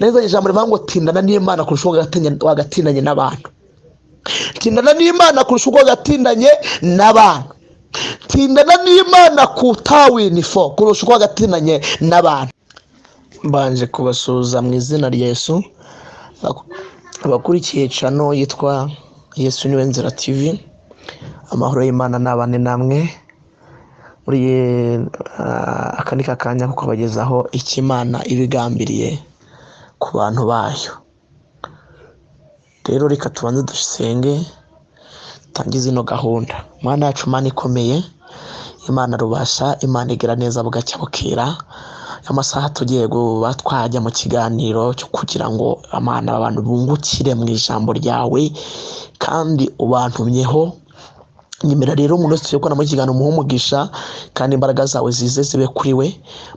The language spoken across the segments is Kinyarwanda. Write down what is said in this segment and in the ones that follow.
neza ijambo rivuga ngo tindana n'Imana kurusha uko wagatindanye n'abantu. Tindana n'Imana kurusha uko wagatindanye n'abantu. Tindana n'Imana kutawini fo kurusha uko wagatindanye n'abantu. Mbanje kubasuza mu izina rya Yesu. Abakurikiye channel yitwa YESU NIWENZIRA TV. Amahoro y'Imana nabane namwe. Muri akanika kanya ko kubagezaho ikimana ibigambiriye ku bantu bayo. Rero reka tubanze dusenge tangize ino gahunda. Mana yacu Mana ikomeye, Imana rubasha, Imana igira neza bugacya bukira. Amasaha tugiye batwajya mu kiganiro cyo kugira ngo amana abantu bungukire mu ijambo ryawe kandi ubantumyeho. Nyemera rero umuntu wese ukora mu kiganiro umugisha kandi imbaraga zawe zize zibe kuri we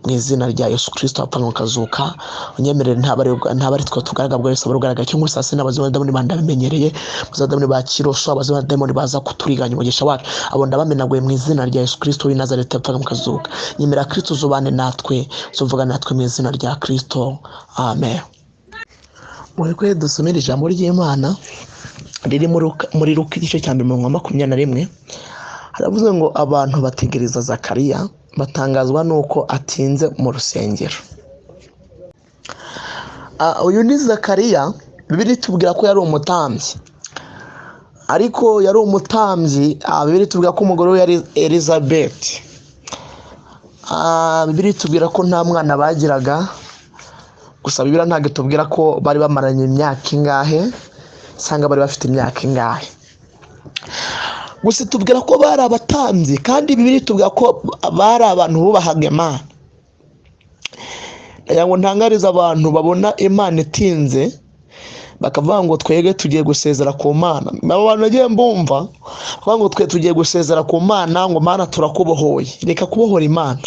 mu izina rya Yesu Kristo apfa kazuka. Unyemerere ntabari twa tugaragara bwese barugaragara cyo musase n'abazima ndabone bandamenyereye muzadamune bakirosho abazima demoni baza kuturiganya umugisha wacu abo ndabamenaguye mu izina rya Yesu Kristo w'i Nazareti apfa kazuka. Nyemera Kristo zubane natwe zuvuga natwe mu izina rya Kristo, amen. Muri dusomera ijambo ry'Imana riri muri Luka igice cya 21 haravuze ngo abantu bategereza Zakariya batangazwa nuko atinze mu rusengero. Uyu ni Zakariya, Bibiliya tubwira ko yari umutambyi, ariko yari umutambyi. Bibiliya tubwira ko umugore we yari Elizabeth. Bibiliya tubwira ko nta mwana bagiraga, gusa Bibiliya ntabwo tubwira ko bari bamaranye imyaka ingahe, sanga bari bafite imyaka ingahe. Gusa tubwira ko bari abatambyi kandi Bibiliya tubwira ko bari abantu bubahaga Imana. Ngo ntangariza abantu babona Imana itinze bakavuga ngo twege tugiye gusezera ku Mana. Abantu bagiye mbumva bavuga ngo twe tugiye gusezera ku Mana, ngo Mana turakubohoye. Reka kubohora Imana.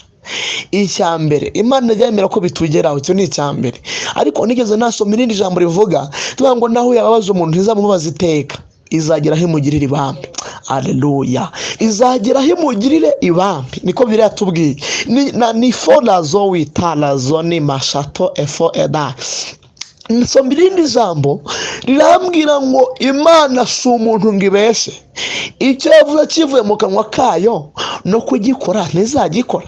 Icyambere Imana yemera ko bitugeraho, cyo ni icyambere. Ariko nigeze nasoma irindi jambo rivuga tuvuga ngo naho yababaza umuntu ntizamubaza iteka, izagera himugirira ibambe. Haleluya. Izagera himugirire ibambe, niko Bibiliya tubwiye. Ni folazo witalazo ni mashato efo eda. Nsoma irindi jambo rirambwira ngo Imana si umuntu ngibeshe, icyo yavuze kivuye mu kanwa kayo no kugikora ntizagikora.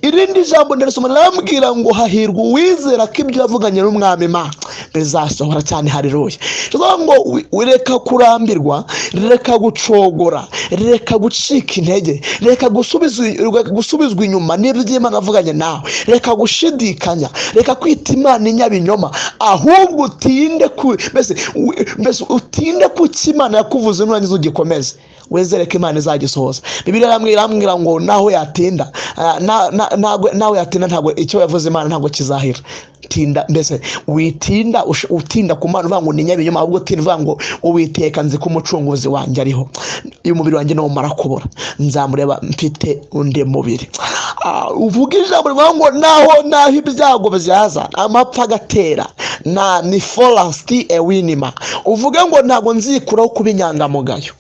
Irindi jambo ndasoma rirambwira ngo hahirwa uwizera ko ibyo yavuganye n'Umwami Imana bizasohora cyane. Haleluya. Tuvuga ngo ureka kurambirwa, reka gucogora, reka gucika intege, reka gusubizwa inyuma n'ibyo Imana avuganye nawe, reka gushidikanya, reka kwita Imana inyabinyoma, ahubwo utinde mbese utinde ku Imana yakuvuze nurangiza ugikomeze wezere ko Imana izagisohoza. Bibiliya irambwira ngo naho yatinda nawe yatinda ntabwo icyo yavuze Imana ntabwo kizahira. Tinda mbese witinda utinda ku Mana uvuga ngo ni nyabinyoma, ahubwo uvuga ngo Uwiteka nzi ko umucunguzi wanjye ariho, uyu mubiri wanjye no mara kubura nzamureba mfite undi mubiri. Uvuga ijambo rivuga ngo naho ibyago byaza amapfa agatera ni forasti ewinima. Uvuga ngo ntabwo nzikuraho kuba inyangamugayo.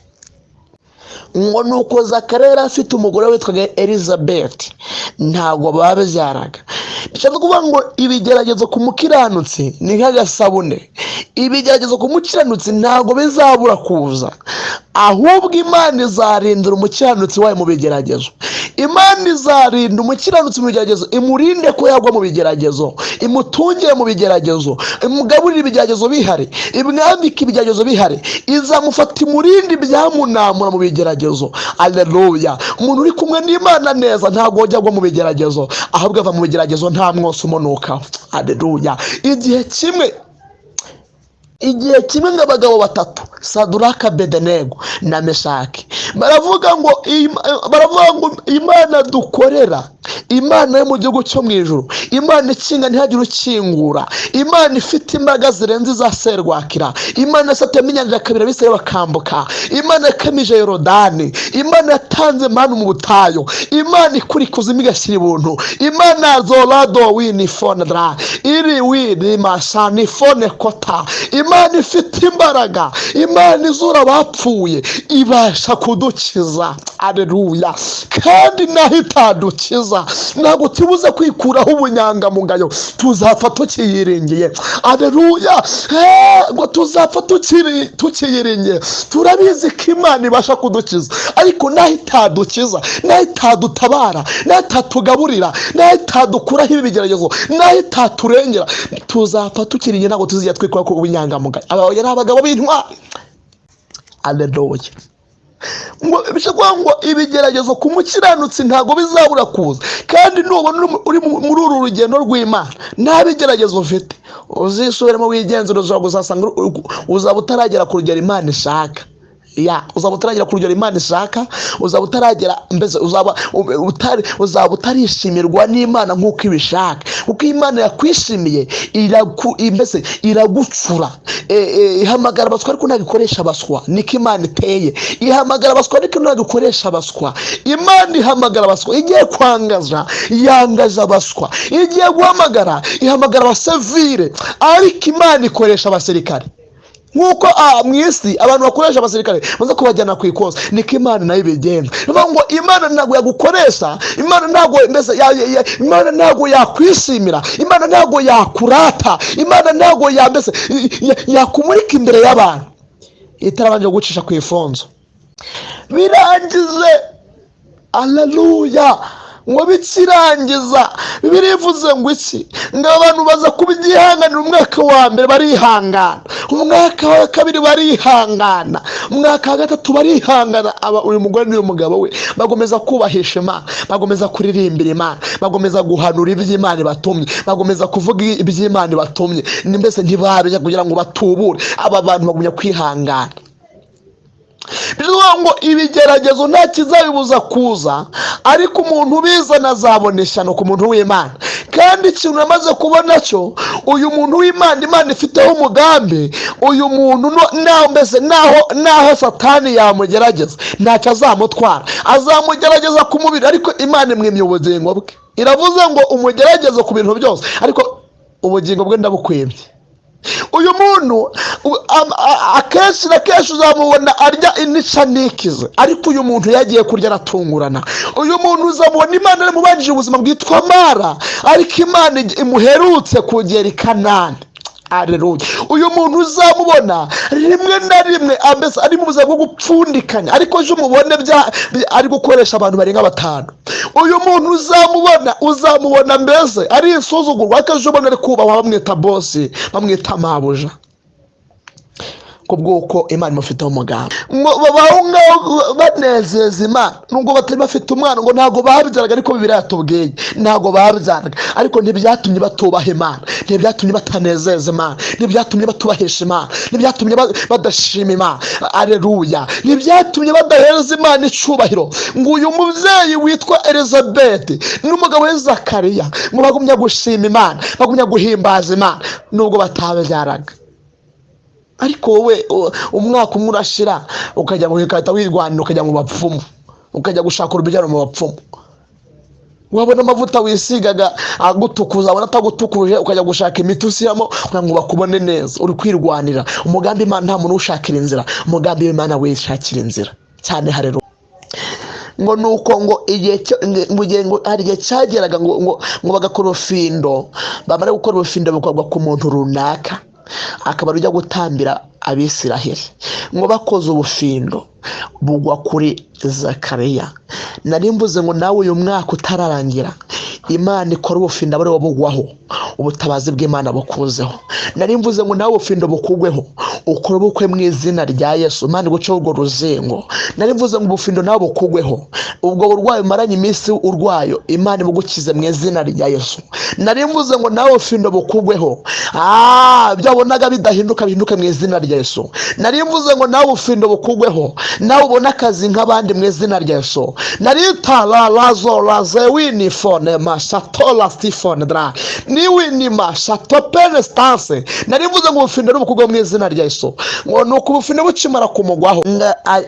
Ngo nuko Zakariya afite umugore witwaga Elizabeth, ntago babyaraga. Bishatse kuvuga ngo ibigeragezo ku mukiranutsi ni nk'agasabune, ibigeragezo ku mukiranutsi ntago bizabura kuza, ahubwo Imana izarindira umukiranutsi wayo mu bigeragezo. Imana izarinda umukiranutsi mu bigeragezo, imurinde ko yagwa mu bigeragezo, imutungire mu bigeragezo, imugaburire ibigeragezo bihari, imwambike ibigeragezo bihari, izamufata imurinde ibyamunamura mu bigeragezo. Haleluya. Umuntu uri kumwe n'Imana neza ntago ajya agwa mu bigeragezo, ahubwo ava mu bigeragezo nta mwose umunuka. Haleluya. Igihe kimwe ng'abagabo batatu, Saduraka, Bedenego na Meshaki, baravuga ngo Imana dukorera, Imana yo mu gihugu cyo mu ijuru, Imana ikinga ntihagire ukingura, Imana ifite imbaraga zirenze za serwakira, Imana yasatemye inyanja kabiri abisirayeli bakambuka, Imana yakamije Yorodani, Imana yatanze manu mu butayu, Imana ikuri kuzimu igashyira ibuntu, Imana zorado wini fonedra iri wini masani fone kota, Imana ifite imbaraga, Imana izura abapfuye, ibasha kudukiza. Haleluya. Kandi naho itadukiza ntabwo tubuze kwikuraho ubunyangamugayo, tuzapfa tukiyiringiye. Aleluya. Ngo tuzapfa tukiyiringiye. Turabizi ko Imana ibasha kudukiza, ariko naho itadukiza, naho itadutabara, naho itatugaburira, naho itadukuraho ibi bigeragezo, naho itaturengera, tuzapfa tukiringiye. Ntabwo tuzijya twikuraho ubunyangamugayo. Aba yari abagabo b'intwari. Aleluya. ngo ibigeragezo ku mukiranutsi ntabwo bizabura kuza, kandi nubona uri muri uru rugendo rw'Imana nta bigeragezo ufite, uzisubiremo wigenzura, uzasanga uzaba utaragera ku rugero Imana ishaka. Uzaba utaragera ku rugero Imana ishaka, uzaba utaragera, mbese uzaba utarishimirwa n'Imana nk'uko ibishaka, kuko Imana yakwishimiye mbese iragucura. Ihamagara abaswa ariko ntabwo ikoresha abaswa, niko Imana iteye. Ihamagara abaswa ariko ntabwo ikoresha abaswa. Imana ihamagara abaswa, igiye kwangaza yangaza abaswa, igiye guhamagara ihamagara abasivire, ariko Imana ikoresha abasirikare. Nkuko mu isi abantu bakoresha abasirikare baza kubajyana ku ikosa, niko Imana nayo ibigenza. Niyo ngo Imana ntabwo yagukoresha, Imana ntabwo mbese Imana ntabwo yakwishimira, Imana ntabwo yakurata, Imana ntabwo mbese yakumurika imbere y'abantu itarabanje gucisha ku ifonzo birangize. Aleluya. Ngo bikirangiza birivuze ngo iki? Ngo abantu baza kubyihanganira umwaka wa mbere barihangana, umwaka wa kabiri barihangana, umwaka wa gatatu barihangana. Uyu mugore n'uyu mugabo we bagomeza kubahisha Imana, bagomeza kuririmbira Imana, bagomeza guhanura iby'Imana batumye, bagomeza kuvuga iby'Imana batumye, mbese ntibabye kugira ngo batubure. Aba bantu bagumya kwihangana. Bivuga ngo ibigeragezo nta kizabibuza kuza, ariko umuntu ubizana azabona ishyano ku muntu w'Imana. Kandi ikintu yamaze kubona cyo, uyu muntu w'Imana, Imana ifiteho umugambi. Uyu muntu mbese naho Satani yamugerageza ntacyo azamutwara, azamugerageza ku mubiri, ariko Imana imwimye ubugingo bwe. Iravuze ngo umugerageze ku bintu byose, ariko ubugingo bwe ndabukwimye. Uyu muntu akenshi na kenshi uzamubona arya inica nikize, ariko uyu muntu yagiye kurya aratungurana. Uyu muntu uzamubona Imana yamubanjije ubuzima bwitwa Mara, ariko Imana imuherutse kugera i Kanani. Aleluya. Uyu muntu uzamubona rimwe na rimwe ambese ari mu buzima bwo gupfundikanya, ariko ejo umubone ari gukoresha abantu barenga 5. Uyu muntu uzamubona mbese ari isuzugurwa, ariko ejo ubona ari kubahwa, bamwita bosi, bamwita mabuja, kubw'uko Imana imufiteho umugambi. Babaho banezeza Imana nubwo batari bafite umwana, ngo ntabwo babyaraga, ariko Bibiliya yatubwiye ntabwo babyaraga, ariko ntibyatumye batubaha Imana, ntibyatumye batanezeza Imana, ntibyatumye batubahisha Imana, ntibyatumye badashima Imana. Aleluya. Ntibyatumye badahereza Imana icyubahiro. Ngo uyu mubyeyi witwa Elizabeth n'umugabo we Zakariya ngo bagumya gushima Imana, bagumya guhimbaza Imana nubwo batabyaraga. Ariko wowe umwaka umwe urashira, ukajya guhita wirwanira, ukajya mu bapfumu, ukajya gushaka urubyaro mu bapfumu. Wabona amavuta wisigaga agutukuza, abona atagutukuje, ukajya gushaka imiti ushyiramo kugira ngo bakubone neza. Uri kwirwanira. Umugambi Imana nta muntu ushakira inzira, umugambi w'Imana wishakira inzira cyane. Haleluya. Ngo nuko ngo hari igihe cyageraga ngo bagakora ubufindo, bamara gukora ubufindo bukorwa ku muntu runaka, akaba rujya gutambira Abisiraheli. Ngo bakoze ubufindo bugwa kuri Zakariya. Nari mvuze ngo nawe uyu mwaka utararangira, Imana ikora ubufindo bari bugwaho, ubutabazi bw'Imana bukuzeho. Nari mvuze ngo nawe ubufindo bukugweho, ukora ubukwe mu izina rya Yesu, Imana iguce urwo ruzingo. Nari mvuze ngo ubufindo nawe bukugweho, ubwo burwayi umaranye iminsi urwayo, Imana ibugukize mu izina rya Yesu. Nari mvuze ngo nawe ubufindo bukugweho, byabonaga bidahinduka bihinduke mu izina rya Yesu. Nari mvuze ngo nawe ubufindo bukugweho, nawe ubona akazi nk'abandi mu izina rya Yesu. Narita lazo wini fone masatola stifone dra ni wini masatopene stance. Nari mvuze ngo ubufindo bukugweho mu izina rya Yesu. Ngo nuko ubufindo bucimara kumugwaho,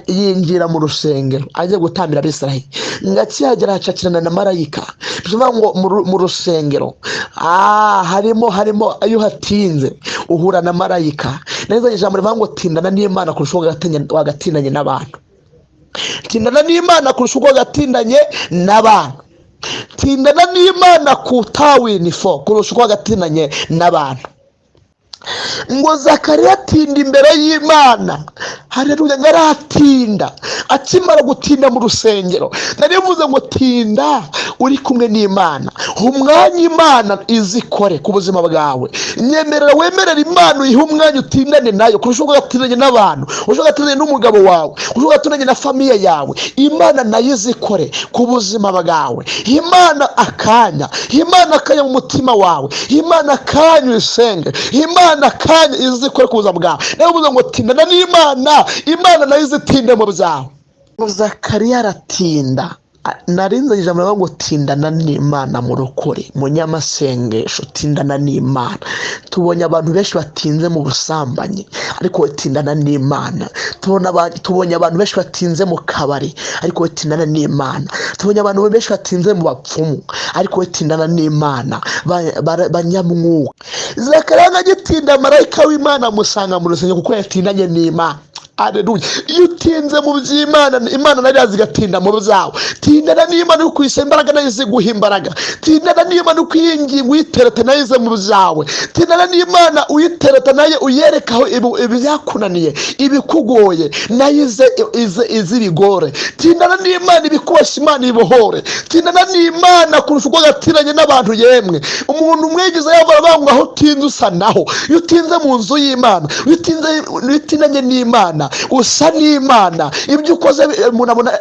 yinjira mu rusengero aje gutambira Abisiraheli. Ngakihagera hacakirana na marayika. Bivuga ngo mu rusengero harimo ayo hatinze uhura na marayika. Neza ijambo rivuga ngo tindana n'Imana kurusha wagatindanye n'abantu. Tindana n'Imana kurusha uko wagatindanye n'abantu. tindana n'Imana kutawini fo kurusha uko agatindanye n'abantu. Ngo Zakariya atinda imbere y'Imana, haleluya, ngaratinda. Akimara gutinda mu rusengero, narivuze ngo tinda uri kumwe n'Imana, umwanya Imana izikore ku buzima bwawe. Nyemerera wemerera Imana uyihe umwanya utindane nayo kurusha uko gatindanye n'abantu, kurusha uko gatindanye n'umugabo wawe, kurusha uko gatindanye na famiye yawe. Imana nayo izikore ku buzima bwawe. Imana akanya mu mutima wawe, Imana akanya uyisenge, Imana akanya izikore ku buzima bwawe. Narivuze ngo tindana n'Imana, Imana nayo izitinde mu byawe. Zakariya aratinda. Narinze ijambo ngo tindana n'Imana mu rukore, mu nyamasengesho, tindana n'Imana. Tubonye abantu benshi batinze mu busambanyi, ariko tindana n'Imana. Tubonye abantu benshi batinze mu kabari, ariko tindana n'Imana. Tubonye abantu benshi batinze mu bapfumu, ariko tindana n'Imana, banyamwuka. Zakariya agitinda, marayika w'Imana amusanga mu rusengero kuko yatindanye n'Imana. Haleluya. Iyo utinze mu by'Imana, Imana nayo zigatinda mu byawe. Tindana n'Imana uko uyise imbaraga nayo ziguha imbaraga. Tindana n'Imana uko uyinginga uyitereta nayo ize mu byawe. Tindana n'Imana uyitereta nayo uyerekaho ibyakunaniye, ibikugoye nayo ize bigore. Tindana n'Imana ibikubashye Imana ibohore. Tindana n'Imana kurusha uko gatiranye n'abantu yemwe. Umuntu umwegize yavuga ngo aho utinze usa naho. Iyo utinze mu nzu y'Imana, utindanye n'Imana, usa n'Imana. Ibyo ukoze umuntu abona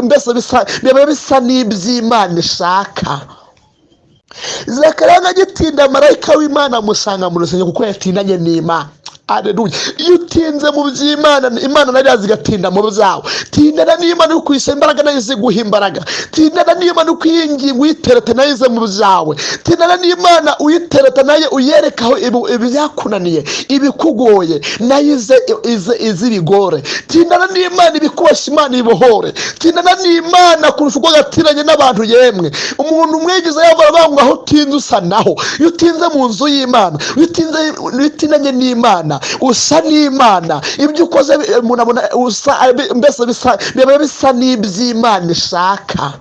mbese bisa n'iby'Imana ishaka. Zakariya agitinda, marayika w'Imana amusanga mu rusengero kuko yatindanye n'Imana. Haleluya. Iyo utinze mu by'Imana, Imana nayo zigatinda mu byawe. Tindana n'Imana uko uyise imbaraga nayo ziguha imbaraga. Tindana n'Imana uko uyinginga uyitereta nayo ize mu byawe. Tindana n'Imana uyitereta nayo uyerekaho ibyakunaniye, ibikugoye nayo ize bigore. Tindana n'Imana ibikubashye Imana ibohore. Tindana n'Imana kurusha uko gatiranye n'abantu yemwe. Umuntu umwegize yavuga ngo aho utinze usa naho. Iyo utinze mu nzu y'Imana, utindanye n'Imana, usa n'Imana. Ibyo ukoze umuntu abona mbese bisa n'iby'Imana ishaka.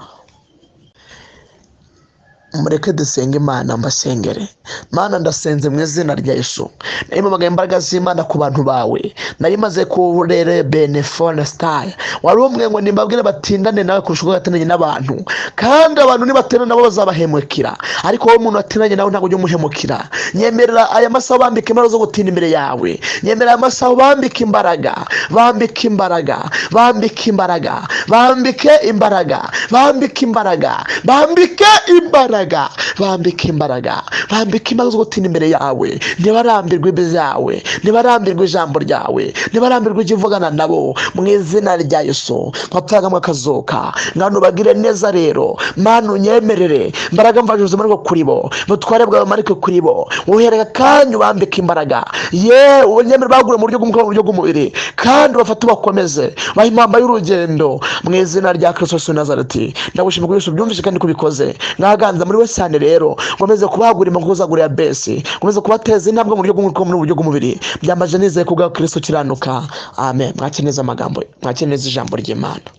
Mureke dusenge Imana, mbasengere. Mana, ndasenze mu izina rya Yesu. Nari mpamagaye imbaraga z'Imana ku bantu bawe. Nari maze kurere benefone style. Wari umwe ngo nimbabwire batindane nawe kurusha uko gatindanye n'abantu. Kandi abantu nibatindana nabo bazabahemukira. Ariko wowe umuntu atindanye nawe ntabwo ujye umuhemukira. Nyemerera aya masaha bambika imbaraga zo gutinda imbere yawe. Nyemerera aya masaha bambika imbaraga, bambika imbaraga, bambika imbaraga, bambike imbaraga, bambika imbaraga, bambike imbaraga, bambika imbaraga, bambika imbaraga zo gutinda imbere yawe. Ntibarambirwe ibyawe, ntibarambirwe ijambo ryawe, ntibarambirwe icyo uvugana nabo. Mu izina rya Yesu twapfagamo akazuka. Ngano bagire neza rero. Mana unyemerere imbaraga mvajuze muri kuri bo, mutware bwawe marike kuri bo. Uhereka kandi ubambika imbaraga. Unyemerere bagure mu buryo bw'umwuka, mu buryo bw'umubiri, kandi bafate bakomeze bahimamba y'urugendo. Mu izina rya Kristo Yesu Nazareti ndagushimira ko Yesu byumvise kandi kubikoze. Naganza muri we cyane rero, ngomeze kubagura imakuzagura ya besi, ngomeze kubateza intambwe mu buryo bw'umwuka, mu buryo bw'umubiri. Byambaje nizeye kubwa Kristo kiranuka. Amen. Mwakeneza amagambo, mwakeneza ijambo ry'Imana.